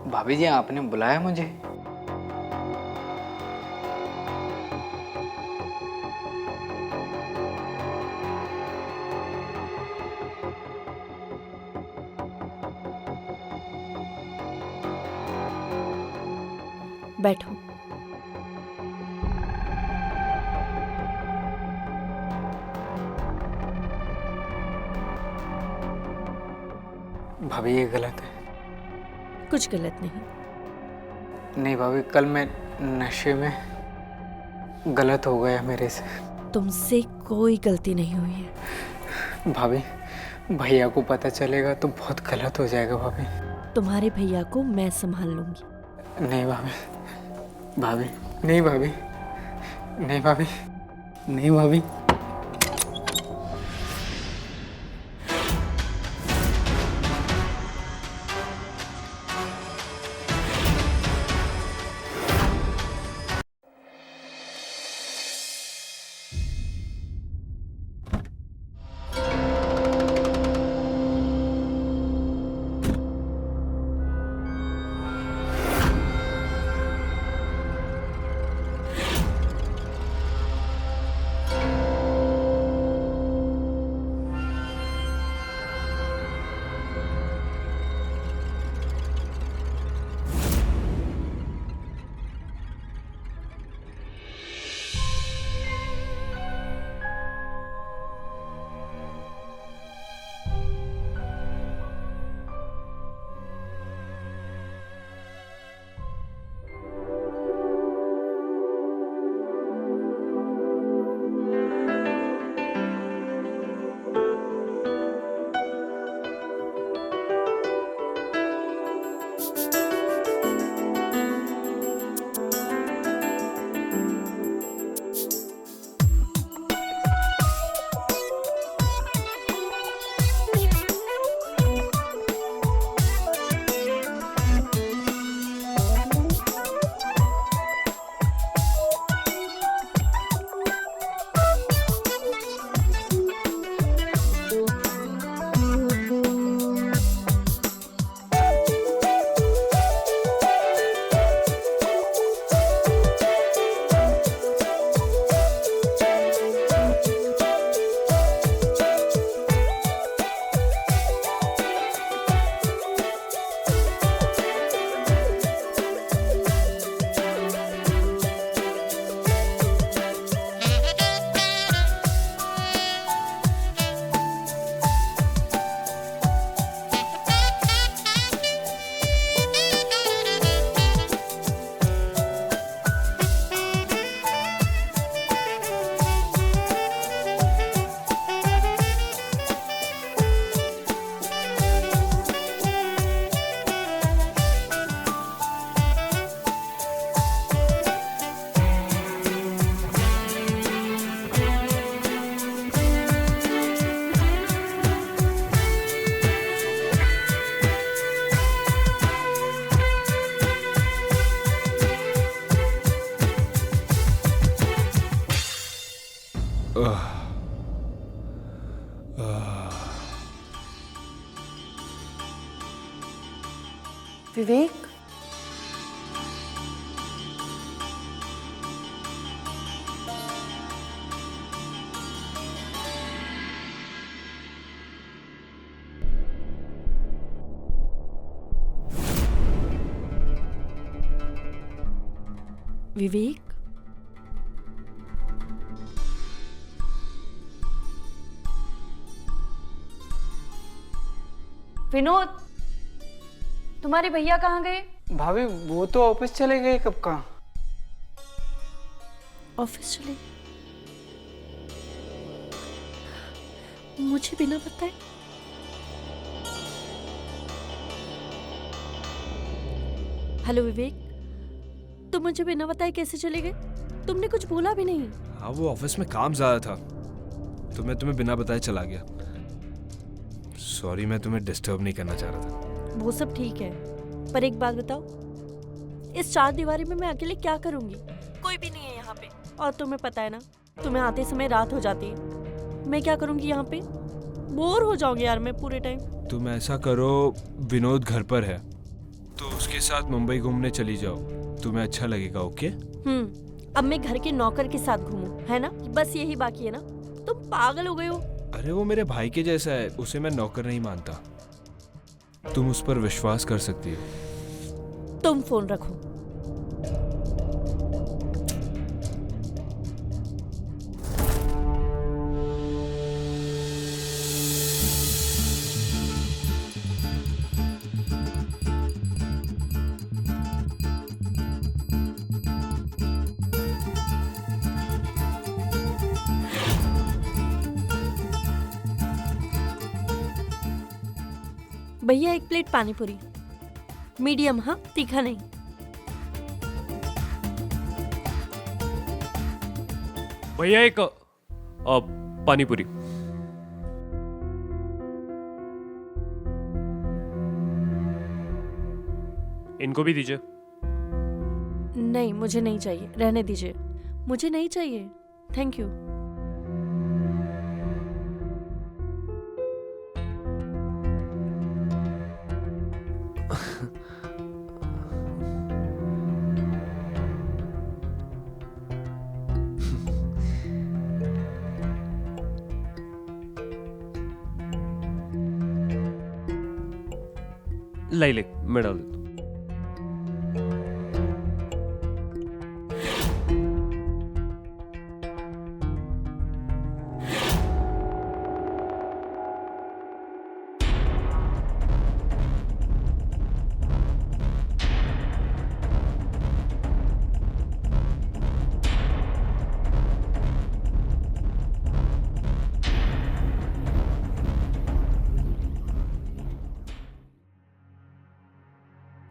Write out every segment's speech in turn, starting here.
भाभी जी आपने बुलाया मुझे? बैठो। भाभी ये गलत है। कुछ गलत नहीं। नहीं भाभी, कल मैं नशे में गलत हो गया मेरे से। तुमसे कोई गलती नहीं हुई है। भाभी भैया को पता चलेगा तो बहुत गलत हो जाएगा भाभी। तुम्हारे भैया को मैं संभाल लूंगी। नहीं भाभी, भाभी नहीं, भाभी नहीं, भाभी नहीं, भाभी। विवेक, विवेक, विनोद, तुम्हारे भैया कहाँ गए? भाभी वो तो ऑफिस चले गए कब का। ऑफिस चले? मुझे बिना बताए? हेलो विवेक, तुम मुझे बिना बताए कैसे चले गए? तुमने कुछ बोला भी नहीं। हाँ, वो ऑफिस में काम ज्यादा था तो मैं तुम्हें बिना बताए चला गया। सॉरी, मैं तुम्हें डिस्टर्ब नहीं करना चाह रहा था। वो सब ठीक है, पर एक बात बताओ, इस चार दीवारी में मैं अकेले क्या करूंगी? कोई भी नहीं है यहाँ पे, और तुम्हें पता है ना, तुम्हें आते समय रात हो जाती है। मैं क्या करूंगी यहाँ पे? बोर हो जाऊंगी यार मैं पूरे टाइम। तुम ऐसा करो, विनोद घर पर है तो उसके साथ मुंबई घूमने चली जाओ, तुम्हें अच्छा लगेगा। ओके? अब मैं घर के नौकर के साथ घूमूं, है ना? बस यही बाकी है ना? तुम पागल हो गए हो। अरे वो मेरे भाई के जैसा है, उसे मैं नौकर नहीं मानता। तुम उस पर विश्वास कर सकती हो। तुम फोन रखो। भैया 1 प्लेट पानी पूरी, मीडियम, हाँ, तीखा नहीं। भैया एक पानी पूरी। इनको भी दीजिए। नहीं, मुझे नहीं चाहिए, रहने दीजिए। मुझे नहीं चाहिए, थैंक यू। ले मैं डाल देता हूँ।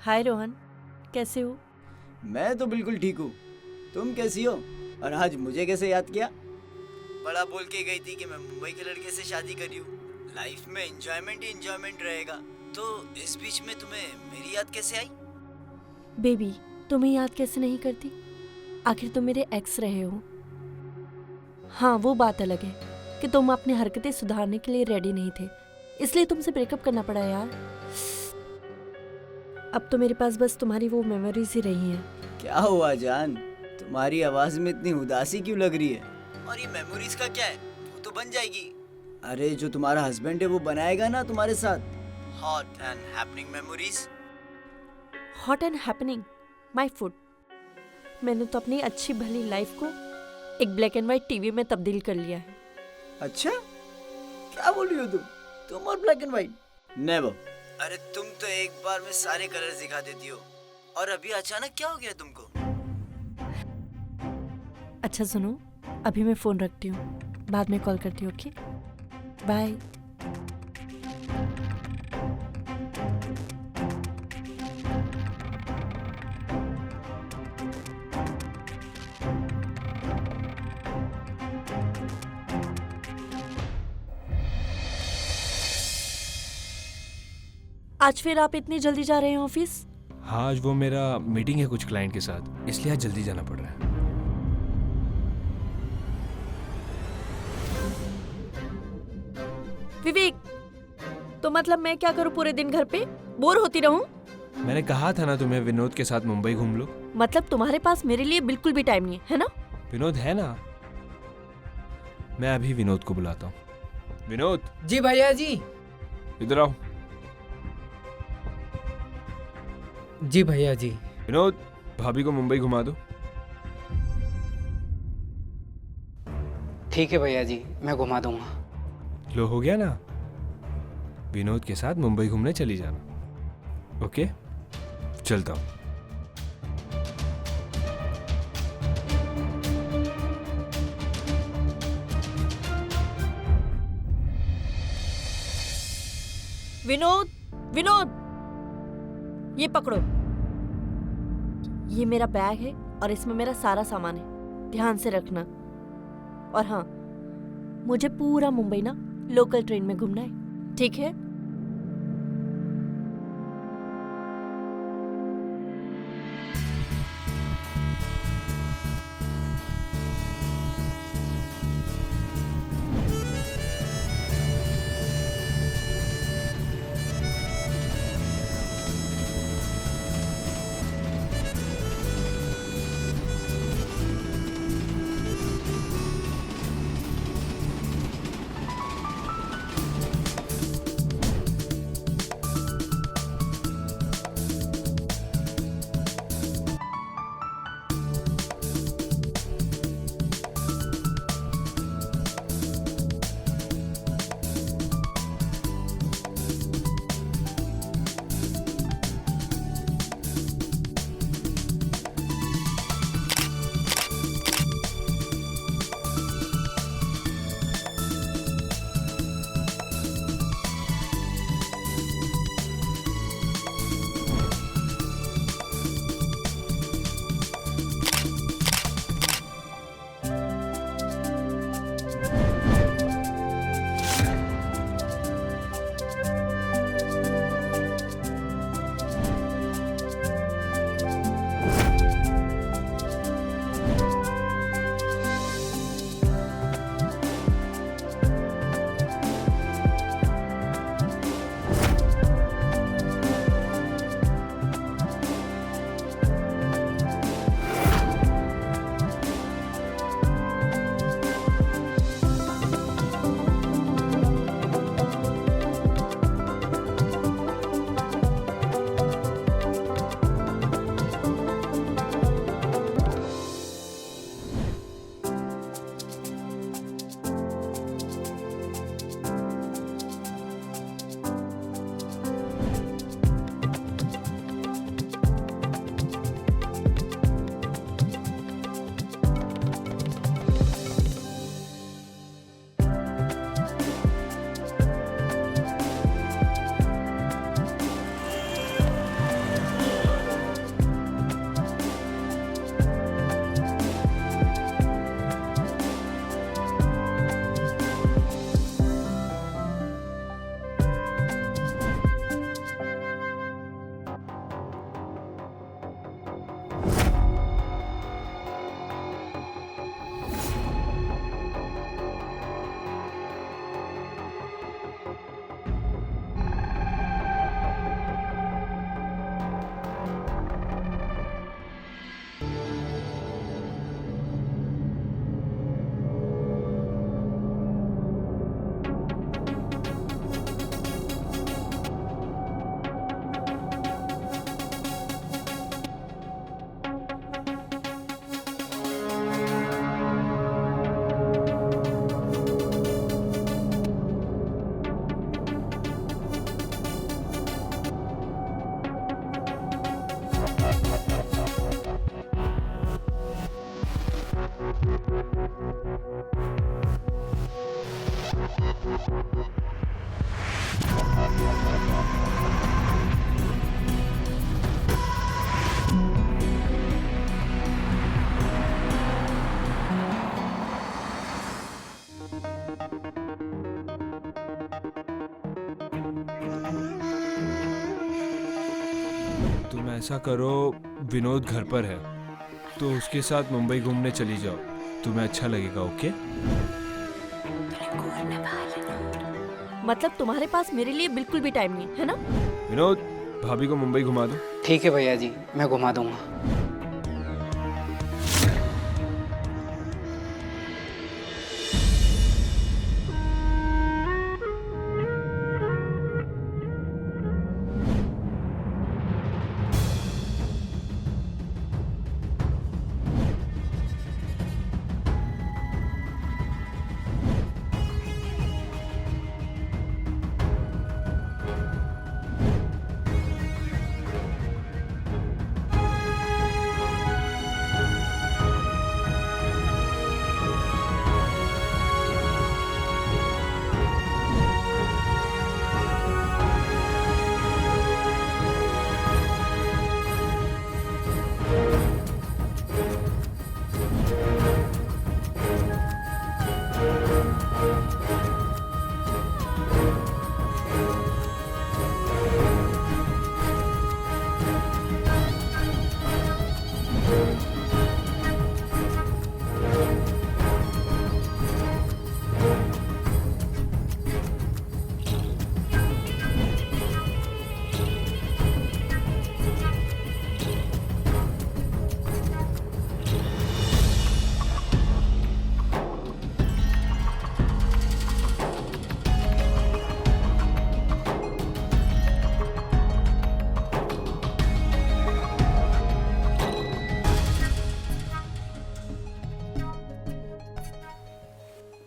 हाय रोहन, कैसे हो? मैं तो बिल्कुल ठीक हूँ। तुम कैसी हो? और आज मुझे कैसे याद किया? बड़ा बोल के गई थी कि मैं मुंबई के लड़के से शादी करी हूँ, लाइफ में एंजॉयमेंट ही एंजॉयमेंट रहेगा। तो इस बीच में तुम्हें मेरी याद कैसे आई? बेबी, तुम्हें याद कैसे नहीं करती? आखिर तुम मेरे एक्स रहे हो। हाँ, वो बात अलग है कि तुम अपनी हरकतें सुधारने के लिए रेडी नहीं थे, इसलिए तुमसे ब्रेकअप करना पड़ा यार। अब तो मेरे पास बस तुम्हारी वो मेमोरीज ही रही हैं। क्या हुआ जान, तुम्हारी आवाज में इतनी उदासी क्यों लग रही है? और ये मेमोरीज का क्या है? वो तो बन जाएगी। अरे जो तुम्हारा हस्बैंड है वो बनाएगा ना तुम्हारे साथ hot and happening memories. Hot and happening my food. मैंने तो अपनी अच्छी भली लाइफ को एक ब्लैक एंड व्हाइट टीवी में तब्दील कर लिया है। अच्छा, क्या बोल रही हो तुम और ब्लैक एंड व्हाइट? नेवर। अरे तुम तो एक बार में सारे कलर्स दिखा देती हो, और अभी अचानक क्या हो गया तुमको? अच्छा सुनो, अभी मैं फोन रखती हूँ, बाद में कॉल करती हूँ। Okay, bye. आज फिर आप इतनी जल्दी जा रहे हैं ऑफिस? हाँ, आज वो मेरा मीटिंग है कुछ क्लाइंट के साथ, इसलिए आज जल्दी जाना पड़ रहा है। विवेक, तो मतलब मैं क्या करूं पूरे दिन घर पे? बोर होती रहूं? मैंने कहा था ना तुम्हें विनोद के साथ मुंबई घूम लो। मतलब तुम्हारे पास मेरे लिए बिल्कुल भी टाइम नहीं है ना? विनोद है ना, मैं अभी विनोद को बुलाता हूँ। विनोद जी भैया जी। इधर आओ। जी भैया जी। विनोद, भाभी को मुंबई घुमा दो। ठीक है भैया जी, मैं घुमा दूंगा। लो, हो गया ना? विनोद के साथ मुंबई घूमने चली जाना। ओके, चलता हूँ। विनोद, विनोद, ये पकड़ो। ये मेरा बैग है और इसमें मेरा सारा सामान है, ध्यान से रखना। और हाँ, मुझे पूरा मुंबई ना लोकल ट्रेन में घूमना है, ठीक है? तुम ऐसा करो, विनोद घर पर है तो उसके साथ मुंबई घूमने चली जाओ, तुम्हें अच्छा लगेगा। ओके? मतलब तुम्हारे पास मेरे लिए बिल्कुल भी टाइम नहीं है ना? विनोद, भाभी को मुंबई घुमा दो। ठीक है भैया जी, मैं घुमा दूंगा।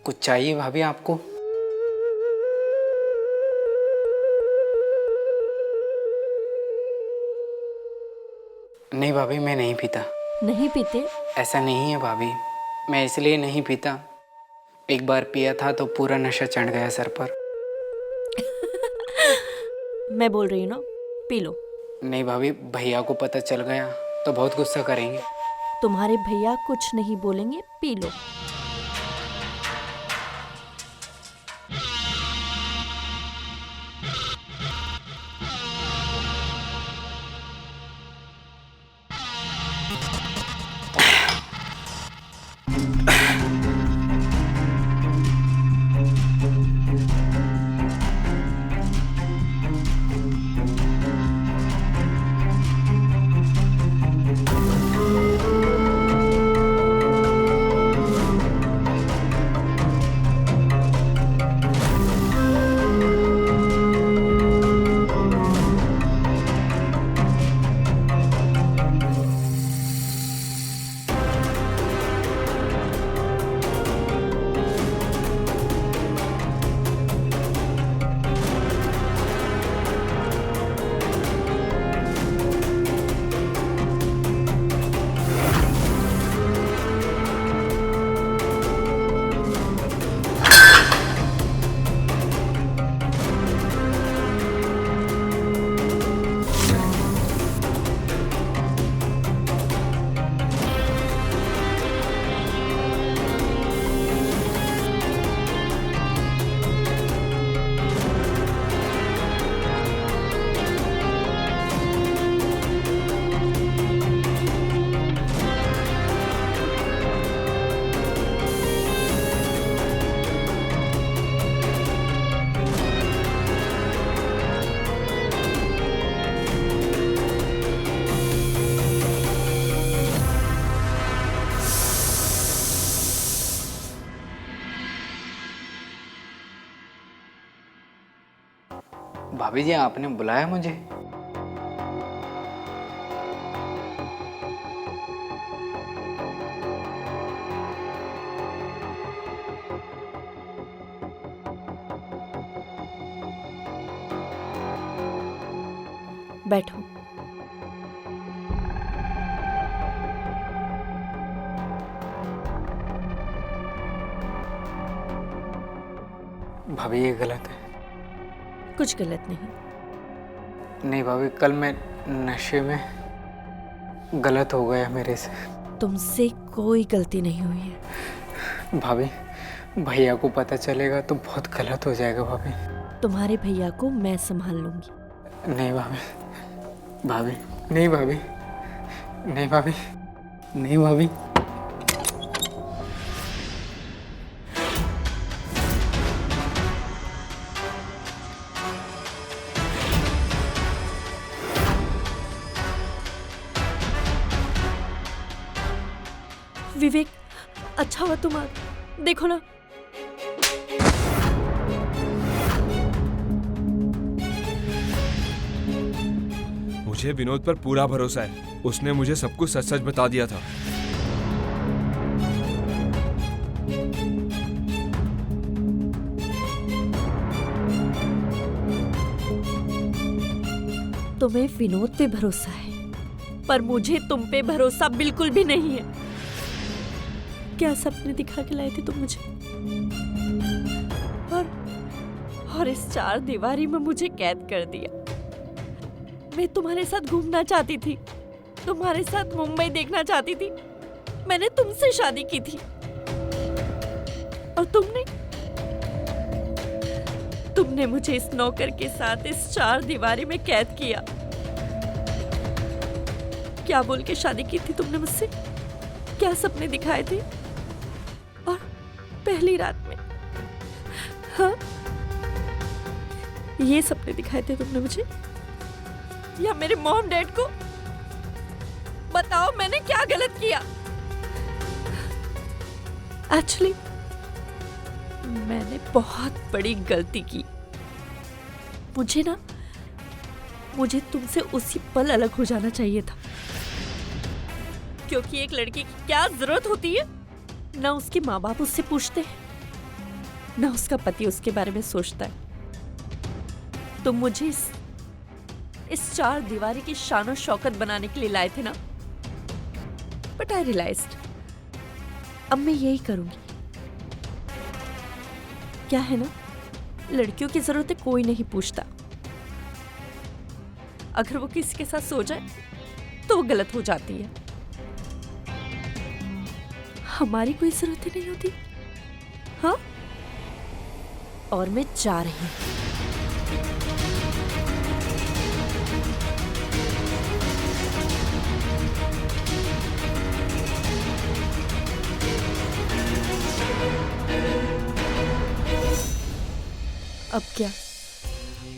कुछ चाहिए भाभी आपको? नहीं भाभी, मैं नहीं पीता। नहीं पीते? ऐसा नहीं है भाभी, मैं इसलिए नहीं पीता, एक बार पिया था तो पूरा नशा चढ़ गया सर पर। मैं बोल रही हूँ ना, पी लो। नहीं भाभी, भैया को पता चल गया तो बहुत गुस्सा करेंगे। तुम्हारे भैया कुछ नहीं बोलेंगे, पी लो। भाभी जी, आपने बुलाया मुझे? बैठो। भाभी, ये गलत है। कुछ गलत नहीं। नहीं भाभी, कल मैं नशे में गलत हो गया मेरे से। तुमसे कोई गलती नहीं हुई है। भाभी, भैया को पता चलेगा तो बहुत गलत हो जाएगा भाभी। तुम्हारे भैया को मैं संभाल लूंगी। नहीं भाभी, भाभी नहीं भाभी, नहीं भाभी, नहीं भाभी। विवेक, अच्छा हुआ तुम आ, देखो ना। मुझे विनोद पर पूरा भरोसा है, उसने मुझे सब कुछ सच सच बता दिया था। तुम्हें विनोद पे भरोसा है, पर मुझे तुम पे भरोसा बिल्कुल भी नहीं है। क्या सपने दिखा के लाए थे तुम मुझे, और इस 4 दीवारी में मुझे कैद कर दिया। मैं तुम्हारे साथ घूमना चाहती थी, तुम्हारे साथ मुंबई देखना चाहती थी, मैंने तुमसे शादी की थी, और तुमने मुझे इस नौकर के साथ इस 4 दीवारी में कैद किया। क्या बोल के शादी की थी तुमने मुझसे? क्या सपने दिखाए थे? और पहली रात में, हाँ, ये सपने दिखाए थे तुमने मुझे, या मेरे मॉम डैड को? बताओ मैंने क्या गलत किया? एक्चुअली मैंने बहुत बड़ी गलती की। मुझे तुमसे उसी पल अलग हो जाना चाहिए था, क्योंकि एक लड़की की क्या जरूरत होती है, ना उसके माँ बाप उससे पूछते हैं, ना उसका पति उसके बारे में सोचता है। तुम मुझे इस 4 दीवारी की शान शौकत बनाने के लिए लाए थे ना, बट आई रियलाइज्ड अब मैं यही करूंगी। क्या है ना, लड़कियों की जरूरतें कोई नहीं पूछता। अगर वो किसी के साथ सो जाए तो वो गलत हो जाती है। हमारी कोई जरूरतें नहीं होती, हाँ? और मैं जा रही हूं। अब क्या,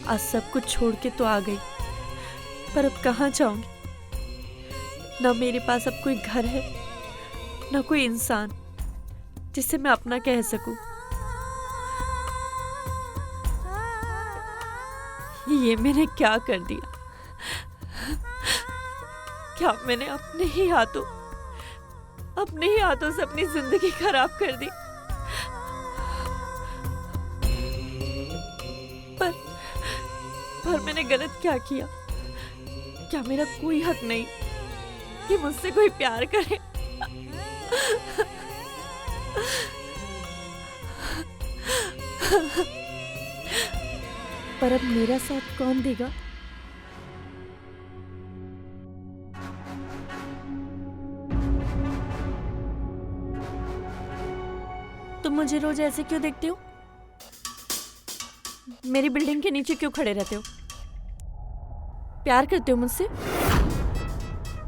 आज सब कुछ छोड़ के तो आ गई, पर अब कहाँ जाऊंगी? ना मेरे पास अब कोई घर है, ना कोई इंसान जिसे मैं अपना कह सकूं। ये मैंने क्या कर दिया? क्या मैंने अपने ही हाथों से अपनी जिंदगी खराब कर दी? पर मैंने गलत क्या किया? क्या मेरा कोई हक नहीं कि मुझसे कोई प्यार करे? पर अब मेरा साथ कौन देगा? तुम मुझे रोज ऐसे क्यों देखते हो? मेरी बिल्डिंग के नीचे क्यों खड़े रहते हो? प्यार करते हो मुझसे?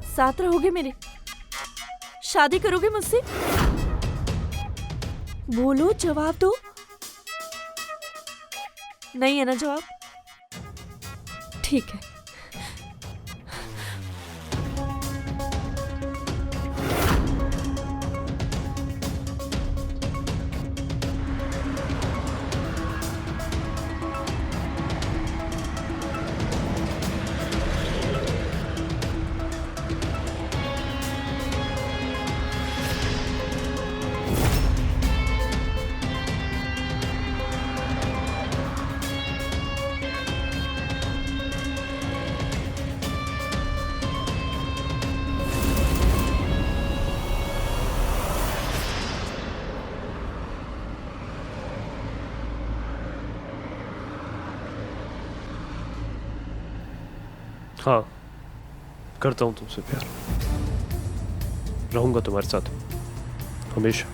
साथ रहोगे मेरे? शादी करोगे मुझसे? बोलो, जवाब दो। नहीं है ना जवाब? ठीक है। हाँ, करता हूँ तुमसे प्यार, रहूंगा तुम्हारे साथ हमेशा।